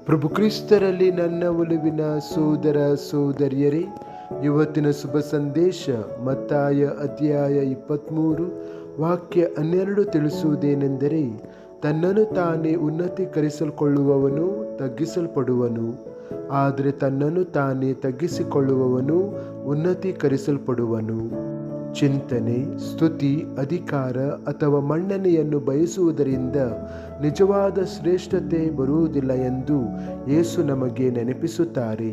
ಪ್ರಭು ಕ್ರಿಸ್ತರಲ್ಲಿ ನನ್ನ ಒಲವಿನ ಸೋದರ ಸೋದರಿಯರೇ, ಇವತ್ತಿನ ಶುಭ ಸಂದೇಶ ಮತ್ತಾಯ ಅಧ್ಯಾಯ 23 ವಾಕ್ಯ 12 ತಿಳಿಸುವುದೇನೆಂದರೆ, ತನ್ನನ್ನು ತಾನೇ ಉನ್ನತೀಕರಿಸಿಕೊಳ್ಳುವವನು ತಗ್ಗಿಸಲ್ಪಡುವನು, ಆದರೆ ತನ್ನನ್ನು ತಾನೇ ತಗ್ಗಿಸಿಕೊಳ್ಳುವವನು ಉನ್ನತೀಕರಿಸಲ್ಪಡುವನು. ಚಿಂತನೆ: ಸ್ತುತಿ, ಅಧಿಕಾರ ಅಥವಾ ಮನ್ನಣೆಯನ್ನು ಬಯಸುವುದರಿಂದ ನಿಜವಾದ ಶ್ರೇಷ್ಠತೆ ಬರುವುದಿಲ್ಲ ಎಂದು ಯೇಸು ನಮಗೆ ನೆನಪಿಸುತ್ತಾರೆ.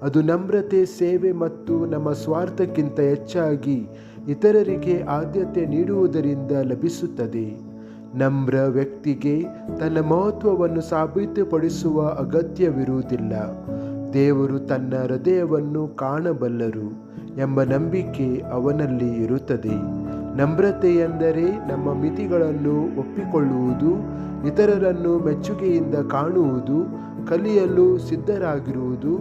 ಅದು ನಮ್ರತೆ, ಸೇವೆ ಮತ್ತು ನಮ್ಮ ಸ್ವಾರ್ಥಕ್ಕಿಂತ ಹೆಚ್ಚಾಗಿ ಇತರರಿಗೆ ಆದ್ಯತೆ ನೀಡುವುದರಿಂದ ಲಭಿಸುತ್ತದೆ. ನಮ್ರ ವ್ಯಕ್ತಿಗೆ ತನ್ನ ಮಹತ್ವವನ್ನು ಸಾಬೀತುಪಡಿಸುವ ಅಗತ್ಯವಿರುವುದಿಲ್ಲ. ದೇವರು ತನ್ನ ಹೃದಯವನ್ನು ಕಾಣಬಲ್ಲರು ಎಂಬ ನಂಬಿಕೆ ಅವನಲ್ಲಿ ಇರುತ್ತದೆ. ನಮ್ರತೆ ಎಂದರೆ ನಮ್ಮ ಮಿತಿಗಳನ್ನು ಒಪ್ಪಿಕೊಳ್ಳುವುದು, ಇತರರನ್ನು ಮೆಚ್ಚುಗೆಯಿಂದ ಕಾಣುವುದು, ಕಲಿಯಲು ಸಿದ್ಧರಾಗಿರುವುದು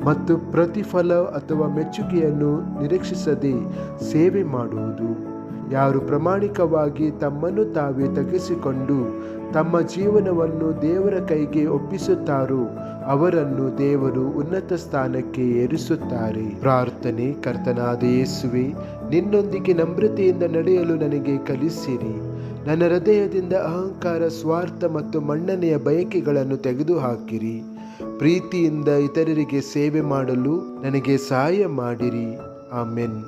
ಮತ್ತು ಪ್ರತಿಫಲ ಅಥವಾ ಮೆಚ್ಚುಗೆಯನ್ನು ನಿರೀಕ್ಷಿಸದೆ ಸೇವೆ ಮಾಡುವುದು. ಯಾರು ಪ್ರಾಮಾಣಿಕವಾಗಿ ತಮ್ಮನ್ನು ತಾವೇ ತಗ್ಗಿಸಿಕೊಂಡು ತಮ್ಮ ಜೀವನವನ್ನು ದೇವರ ಕೈಗೆ ಒಪ್ಪಿಸುತ್ತಾರೋ ಅವರನ್ನು ದೇವರು ಉನ್ನತ ಸ್ಥಾನಕ್ಕೆ ಏರಿಸುತ್ತಾರೆ. ಪ್ರಾರ್ಥನೆ: ಕರ್ತನಾದ ಯೇಸುವೆ, ನಿನ್ನೊಂದಿಗೆ ನಮ್ರತೆಯಿಂದ ನಡೆಯಲು ನನಗೆ ಕಲಿಸಿರಿ. ನನ್ನ ಹೃದಯದಿಂದ ಅಹಂಕಾರ, ಸ್ವಾರ್ಥ ಮತ್ತು ಮನ್ನಣೆಯ ಬಯಕೆಗಳನ್ನು ತೆಗೆದುಹಾಕಿರಿ. ಪ್ರೀತಿಯಿಂದ ಇತರರಿಗೆ ಸೇವೆ ಮಾಡಲು ನನಗೆ ಸಹಾಯ ಮಾಡಿರಿ. ಆಮೆನ್.